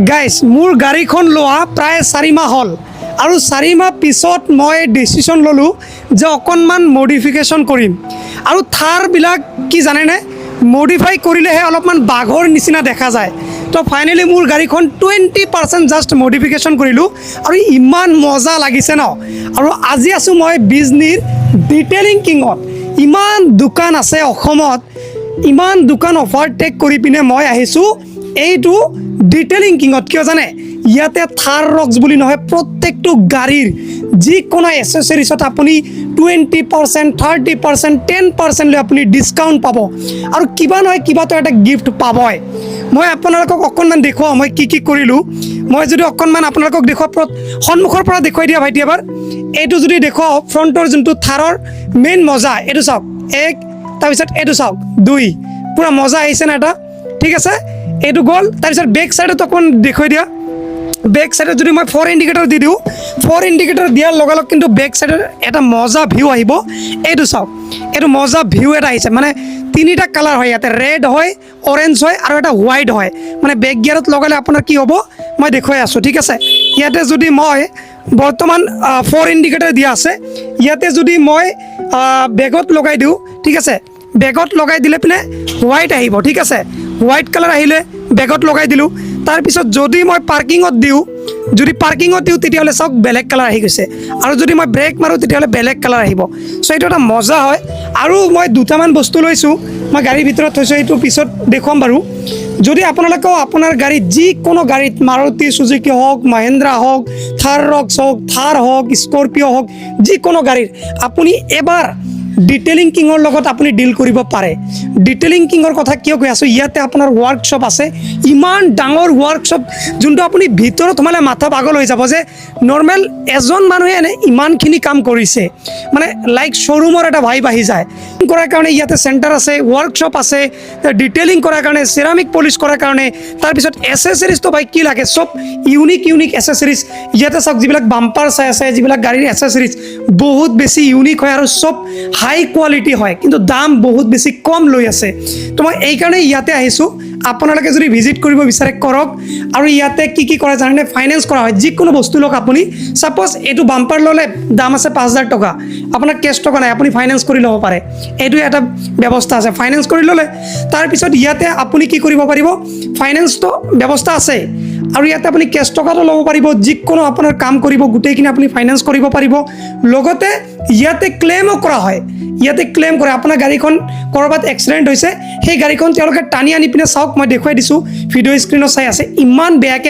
Guys মোৰ গাড়ীখন লোৱা প্ৰায় 4 মাহ হ'ল আৰু 4 মাহ পিছত মই ডিচিশ্যন ল'লোঁ যে অকণমান মডিফিকেশ্যন কৰিম আৰু থাৰবিলাক কি জানেনে মডিফাই কৰিলেহে অলপমান বাঘৰ নিচিনা দেখা যায়। তো ফাইনেলি মোৰ গাড়ীখন 20% জাষ্ট মডিফিকেশ্যন কৰিলোঁ আৰু ইমান মজা লাগিছে ন। আৰু আজি আছোঁ মই বিজনীৰ ডিটেইলিং কিঙত। ইমান দোকান আছে অসমত, ইমান দোকান অভাৰটেক কৰি পিনে মই আহিছোঁ এইটো ডিটেইলিং কিঙত। কিয় জানে, ইয়াতে থাৰ ৰক্স বুলি নহয়, প্ৰত্যেকটো গাড়ীৰ যিকোনো এচেচৰিজত আপুনি 20%, 30%, 10% লৈ আপুনি ডিছকাউণ্ট পাব আৰু কিবা নহয় কিবাটো এটা গিফ্ট পাবই। মই আপোনালোকক অকণমান দেখুৱাওঁ মই কি কৰিলোঁ। মই যদি অকণমান আপোনালোকক দেখুৱাওঁ, সন্মুখৰ পৰা দেখুৱাই দিয়া ভাইটি এবাৰ। এইটো যদি দেখুৱাওঁ ফ্ৰণ্টৰ যোনটো থাৰৰ মেইন মজা, এইটো চাওক 1, তাৰপিছত এইটো চাওক 2, পূৰা মজা আহিছেনে এটা, ঠিক আছে। এইটো গ'ল। তাৰপিছত বেক চাইডত অকণমান দেখুৱাই দিয়া। বেক চাইডত যদি মই 4 ইণ্ডিকেটৰ দি দিওঁ, 4 ইণ্ডিকেটৰ দিয়াৰ লগে লগে কিন্তু বেক চাইডত এটা মজা ভিউ আহিব। এইটো চাওক, এইটো মজা ভিউ এটা আহিছে। মানে 3টা কালাৰ হয় ইয়াতে, ৰেড হয়, অৰেঞ্জ হয় আৰু এটা হোৱাইট হয়। মানে বেক গিয়াৰত লগালে আপোনাৰ কি হ'ব মই দেখুৱাই আছোঁ, ঠিক আছে। ইয়াতে যদি মই বৰ্তমান 4 ইণ্ডিকেটৰ দিয়া আছে, ইয়াতে যদি মই বেগত লগাই দিওঁ, ঠিক আছে, বেগত লগাই দিলে পিনে হোৱাইট আহিব, ঠিক আছে। হোৱাইট কালাৰ আহিলে বেগত লগাই দিলোঁ। তাৰপিছত যদি মই পাৰ্কিঙত দিওঁ, তেতিয়াহ'লে চাওক বেলেগ কালাৰ আহি গৈছে। আৰু যদি মই ব্ৰেক মাৰোঁ তেতিয়াহ'লে বেলেগ কালাৰ আহিব। চ' এইটো এটা মজা হয়। আৰু মই 2টামান বস্তু লৈছোঁ, মই গাড়ীৰ ভিতৰত থৈছোঁ, এইটো পিছত দেখুৱাম বাৰু। যদি আপোনালোকেও আপোনাৰ গাড়ীত যিকোনো গাড়ীত মাৰুতি চুজুকি হওক, মহিন্দ্ৰা হওক, থাৰ ৰক্স হওক, থাৰ হওক, স্কৰপিঅ' হওক, যিকোনো গাড়ীৰ আপুনি এবাৰ ডিটেইলিং কিঙৰ লগত আপুনি ডিল কৰিব পাৰে। ডিটেইলিং কিঙৰ কথা কিয় কৈ আছোঁ, ইয়াতে আপোনাৰ ৱৰ্কশ্বপ আছে, ইমান ডাঙৰ ৱৰ্কশ্বপ, যোনটো আপুনি ভিতৰত সোমালে মাথা পাগল হৈ যাব যে নৰ্মেল এজন মানুহে এনে ইমানখিনি কাম কৰিছে। মানে লাইক শ্ব'ৰুমৰ এটা ভাইব আহি যায়। কৰাৰ কাৰণে ইয়াতে চেণ্টাৰ আছে, ৱৰ্কশ্বপ আছে, ডিটেইলিং কৰাৰ কাৰণে, চেৰামিক পলিচ কৰাৰ কাৰণে, তাৰপিছত এচেচৰিজটো ভাই কি লাগে, চব ইউনিক এচেচৰিজ। ইয়াতে চাওক যিবিলাক বাম্পাৰ চাই আছে, যিবিলাক গাড়ীৰ এচেচৰিজ বহুত বেছি ইউনিক হয় আৰু চব হাই কোৱালিটি হয়, কিন্তু দাম বহুত বেছি কম লৈ আছে। তো মই এইকাৰণে ইয়াতে আহিছোঁ। আপোনালোকে যদি ভিজিট কৰিব বিচাৰে কৰক। আৰু ইয়াতে কি কৰা জানেনে, ফাইনেন্স কৰা হয়। যিকোনো বস্তু লওক আপুনি, ছাপ'জ এইটো বাম্পাৰ ল'লে দাম আছে 5,000 টকা, আপোনাৰ কেছ টকা নাই, আপুনি ফাইনেন্স কৰি ল'ব পাৰে। এইটো এটা ব্যৱস্থা আছে, ফাইনেন্স কৰি ল'লে তাৰপিছত ইয়াতে আপুনি কি কৰিব পাৰিব, ফাইনেন্সটো ব্যৱস্থা আছে। আৰু ইয়াতে আপুনি কেছ টকাটো ল'ব পাৰিব, যিকোনো আপোনাৰ কাম কৰিব গোটেইখিনি আপুনি ফাইনেন্স কৰিব পাৰিব। লগতে ইয়াতে ক্লেইমো কৰা হয়। ইয়াতে ক্লেইম কৰে, আপোনাৰ গাড়ীখন ক'ৰবাত এক্সিডেণ্ট হৈছে, সেই গাড়ীখন তেওঁলোকে টানি আনি পিনে চাওক, মই দেখুৱাই দিছোঁ, ভিডিঅ' স্ক্ৰীণত চাই আছে, ইমান বেয়াকৈ